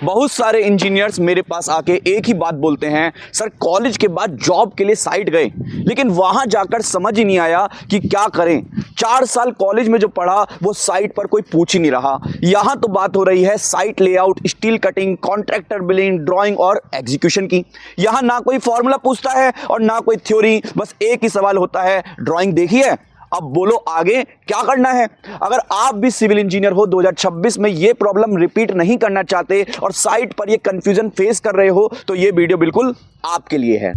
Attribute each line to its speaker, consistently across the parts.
Speaker 1: बहुत सारे इंजीनियर्स मेरे पास आके एक ही बात बोलते हैं, सर कॉलेज के बाद जॉब के लिए साइट गए लेकिन वहां जाकर समझ ही नहीं आया कि क्या करें। 4 साल कॉलेज में जो पढ़ा वो साइट पर कोई पूछ ही नहीं रहा। यहां तो बात हो रही है site layout, steel cutting, contractor billing, drawing और एग्जीक्यूशन की। यहां ना कोई फॉर्मूला पूछता है और ना कोई थ्योरी, बस एक ही सवाल होता है, ड्राइंग देखी है, अब बोलो आगे क्या करना है। अगर आप भी सिविल इंजीनियर हो 2026 में ये प्रॉब्लम रिपीट नहीं करना चाहते और साइट पर ये कंफ्यूजन फेस कर रहे हो तो ये वीडियो बिल्कुल आपके लिए है।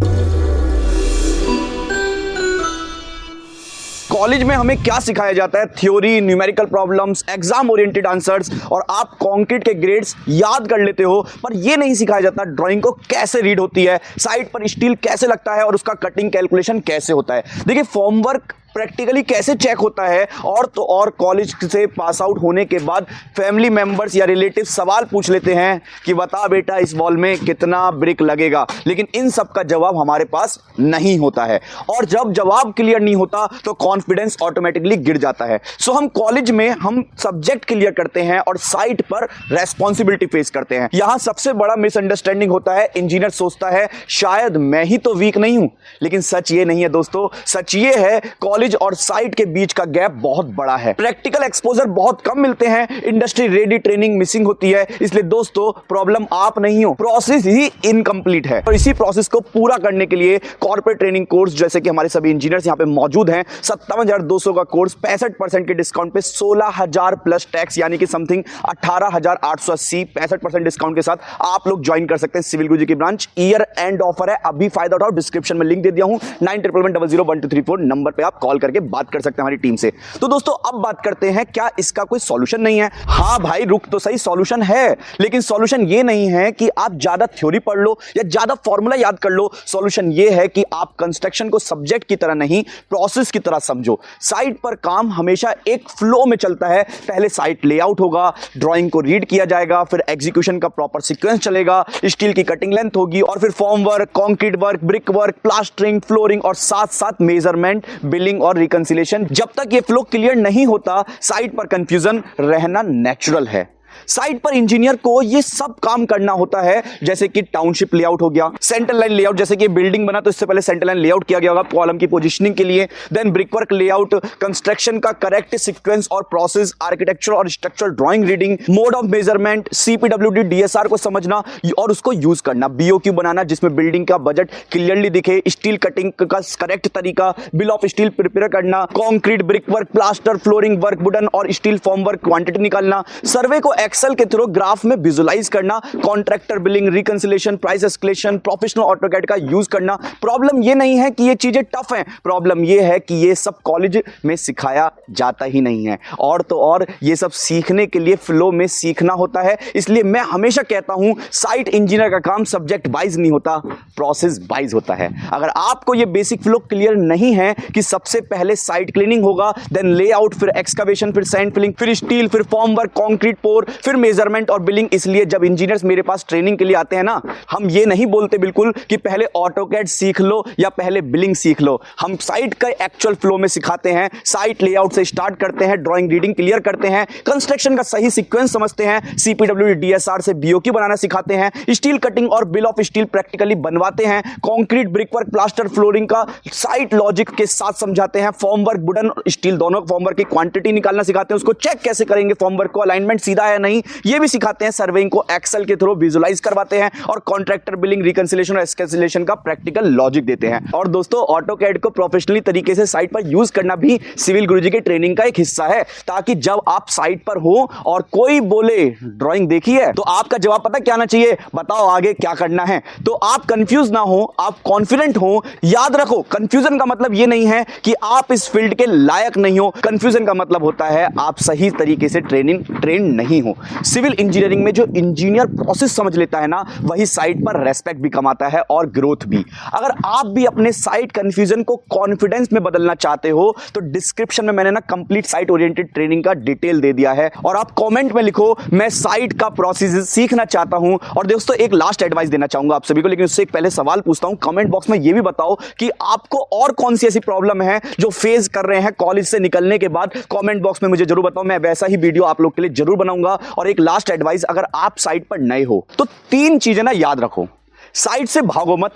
Speaker 1: कॉलेज में हमें क्या सिखाया जाता है? Theory, numerical problems, exam oriented answers और आप कंक्रीट के ग्रेड्स याद कर लेते हो, पर यह नहीं सिखाया जाता ड्राइंग को कैसे रीड होती है, साइट पर स्टील कैसे लगता है और उसका कटिंग कैलकुलेशन कैसे होता है। देखिए फॉर्मवर्क प्रैक्टिकली कैसे चेक होता है और तो और कॉलेज से पास आउट होने के बाद फैमिली मेंबर्स या रिलेटिव सवाल पूछ लेते हैं कि बता बेटा इस वॉल में कितना ब्रिक लगेगा, लेकिन इन सब का जवाब हमारे पास नहीं होता है और जब जवाब क्लियर नहीं होता तो कॉन्फिडेंस ऑटोमेटिकली गिर जाता है। सो हम कॉलेज में हम सब्जेक्ट क्लियर करते हैं और साइट पर रेस्पॉन्सिबिलिटी फेस करते हैं। यहां सबसे बड़ा मिसअंडरस्टैंडिंग होता है, इंजीनियर सोचता है शायद मैं ही तो वीक नहीं हूं, लेकिन सच ये नहीं है दोस्तों। सच ये है कॉलेज और साइट के बीच का गैप बहुत बड़ा है, प्रैक्टिकल एक्सपोजर बहुत कम मिलते हैं, इंडस्ट्री रेडी ट्रेनिंग मिसिंग होती है। इसलिए दोस्तों प्रॉब्लम आप नहीं हो, प्रोसेस ही इनकम्प्लीट है। और इसी प्रोसेस को पूरा करने के लिए कॉर्पोरेट ट्रेनिंग कोर्स जैसे कि हमारे सभी इंजीनियर्स यहां पे मौजूद हैं। 57,200 का कोर्स 65% के डिस्काउंट पे 16,000 प्लस टैक्स यानी कि समथिंग 18,880 65% डिस्काउंट के साथ आप लोग ज्वाइन कर सकते हैं सिविल गुरुजी की ब्रांच। ईयर एंड ऑफर है, अभी फायदा उठाओ। डिस्क्रिप्शन में लिंक दे दिया हूं, 9111001234 नंबर पे आप कॉल करके बात कर सकते हैं हमारी टीम से। तो दोस्तों अब बात करते हैं क्या इसका कोई सॉल्यूशन नहीं है? हां भाई रुक तो सही, सॉल्यूशन है, लेकिन सॉल्यूशन ये नहीं है कि आप ज्यादा थ्योरी पढ़ लो या ज्यादा फॉर्मूला याद कर लो। सॉल्यूशन ये है कि आप कंस्ट्रक्शन को सब्जेक्ट की तरह नहीं प्रोसेस की तरह समझो। साइट पर काम हमेशा एक फ्लो में चलता है। पहले साइट लेआउट होगा, ड्राइंग को रीड किया जाएगा, फिर एग्जीक्यूशन का प्रॉपर सीक्वेंस चलेगा, स्टील की कटिंग लेंथ होगी और फिर form work, concrete work, brick work, plastering, flooring और साथ साथ मेजरमेंट, बिलिंग और रिकंसिलेशन। जब तक ये फ्लो क्लियर नहीं होता साइट पर कंफ्यूजन रहना नेचुरल है। साइट पर इंजीनियर को ये सब काम करना होता है, जैसे कि टाउनशिप लेआउट हो गया, सेंटर लाइन लेआउट, जैसे कि बिल्डिंग बना तो इससे पहले सेंटर लाइन लेआउट किया गया होगा कॉलम की पोजीशनिंग के लिए, देन ब्रिकवर्क लेआउट, कंस्ट्रक्शन का करेक्ट सीक्वेंस और प्रोसेस, आर्किटेक्चर और structural drawing reading, mode of measurement, CPWD, DSR को समझना और उसको यूज करना, बीओक्यू बनाना जिसमें बिल्डिंग का बजट क्लियरली दिखे, स्टील कटिंग का करेक्ट तरीका, बिल ऑफ स्टील प्रिपेयर करना, concrete, brickwork, plaster, flooring work, wooden और स्टील फॉर्म वर्क क्वांटिटी निकालना, सर्वे को एक्सेल के थ्रू ग्राफ में विजुलाइज करना, contractor billing, reconciliation, price escalation, professional AutoCAD का यूज करना। प्रॉब्लम ये नहीं है कि ये चीजें टफ हैं, प्रॉब्लम ये है कि ये सब कॉलेज में सिखाया जाता ही नहीं है और तो और ये सब सीखने के लिए फ्लो में सीखना होता है। इसलिए मैं हमेशा कहता हूं साइट इंजीनियर का काम सब्जेक्ट वाइज नहीं होता, प्रोसेस वाइज होता है। अगर आपको ये बेसिक फ्लो क्लियर नहीं है कि सबसे पहले साइट क्लीनिंग होगा, देन लेआउट, फिर एक्सकवेशन, फिर सैंड फिलिंग, फिर स्टील, फिर फॉर्म वर्क, कंक्रीट पोर, फिर मेजरमेंट और बिलिंग। इसलिए जब इंजीनियर्स मेरे पास ट्रेनिंग के लिए आते हैं ना, हम ये नहीं बोलते बिल्कुल कि पहले ऑटोकैड सीख लो या पहले बिलिंग सीख लो। हम साइट का एक्चुअल फ्लो में सिखाते हैं, साइट लेआउट से स्टार्ट करते हैं, ड्राइंग रीडिंग क्लियर करते हैं, कंस्ट्रक्शन का सही सीक्वेंस समझते हैं, सीपीडब्ल्यूडी, डीएसआर से बीओक्यू बनाना सिखाते हैं, स्टील कटिंग और बिल ऑफ स्टील प्रैक्टिकली बनवाते हैं, कंक्रीट, ब्रिकवर्क, प्लास्टर, फ्लोरिंग का साइट लॉजिक के साथ समझाते हैं, फॉर्म वर्क, वुडन, स्टील दोनों फॉर्म वर्क की क्वांटिटी निकालना सिखाते हैं, उसको चेक कैसे करेंगे फॉर्म वर्क को, अलाइनमेंट सीधा है नहीं ये भी सिखाते हैं, सर्वेइंग को एक्सेल के थ्रू विजुलाइज करवाते हैं और कॉन्ट्रैक्टर बिलिंग, रिकंसिलेशन और एस्केलेशन का प्रैक्टिकल लॉजिक देते हैं। और दोस्तों ऑटोकैड को प्रोफेशनली तरीके से साइट पर यूज करना भी सिविल गुरुजी के ट्रेनिंग का एक हिस्सा है, ताकि जब आप साइट पर हो और कोई बोले ड्राइंग देखी है तो आपका जवाब पता क्या आना चाहिए, बताओ आगे क्या करना है। तो आप कंफ्यूज ना हो, आप कॉन्फिडेंट हो। याद रखो कंफ्यूजन का मतलब यह नहीं है कि आप इस फील्ड के लायक नहीं हो, कंफ्यूजन का मतलब होता है आप सही तरीके से ट्रेन नहीं हो। सिविल इंजीनियरिंग में जो इंजीनियर प्रोसेस समझ लेता है ना, वही साइट पर रेस्पेक्ट भी कमाता है और ग्रोथ भी। अगर आप भी अपने साइट कंफ्यूजन को कॉन्फिडेंस में बदलना चाहते हो तो डिस्क्रिप्शन में मैंने ना कंप्लीट साइट ओरिएंटेड ट्रेनिंग का डिटेल दे दिया है और आप कमेंट में लिखो मैं साइट का प्रोसेस सीखना चाहता हूं। और दोस्तों एक लास्ट एडवाइस देना चाहूंगा आप सभी को, लेकिन उससे एक पहले सवाल पूछता हूं, कमेंट बॉक्स में यह भी बताओ कि आपको और कौन सी ऐसी प्रॉब्लम है जो फेस कर रहे हैं कॉलेज से निकलने के बाद। कमेंट बॉक्स में मुझे जरूर बताओ, मैं वैसा ही वीडियो आप लोग के लिए जरूर बनाऊंगा। दूंगा। और एक लास्ट एडवाइस, अगर आप साइट पर नए हो तो 3 चीजें ना याद रखो। साइट से भागो मत,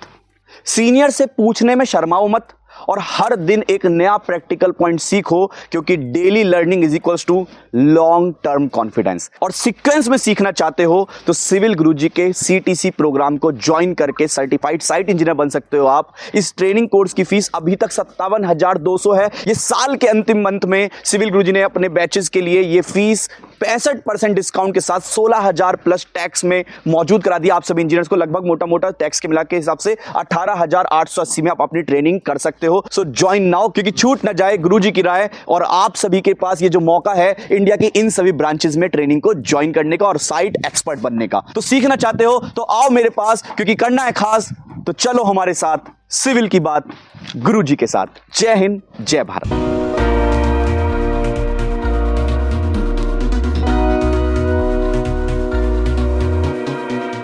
Speaker 1: सीनियर से पूछने में शर्माओ मत, और हर दिन एक नया प्रैक्टिकल पॉइंट सीखो, क्योंकि daily learning is equals to long term confidence. और सीक्वेंस में सीखना चाहते हो तो सिविल गुरुजी के CTC प्रोग्राम को ज्वाइन करके सर्टिफाइड साइट इंजीनियर बन सकते हो आप। इस ट्रेनिंग कोर्स की फीस अभी तक 57,200 है। ये साल के अंतिम मंथ में सिविल गुरुजी ने अपने बैचेस के लिए ये फीस 65% डिस्काउंट के साथ 16,000 प्लस टैक्स में मौजूद करा दिया आप सभी इंजीनियर्स को। लगभग मोटा मोटा टैक्स के मिला के हिसाब से 18,880 में आप अपनी ट्रेनिंग कर सकते हो। सो ज्वाइन नाउ, क्योंकि छूट ना जाए गुरुजी की राय। और आप सभी के पास ये जो मौका है इंडिया की इन सभी ब्रांचेस में ट्रेनिंग को ज्वाइन करने का और साइट एक्सपर्ट बनने का। तो सीखना चाहते हो तो आओ मेरे पास, क्योंकि करना है खास। तो चलो हमारे साथ सिविल की बात गुरुजी के साथ। जय हिंद, जय भारत।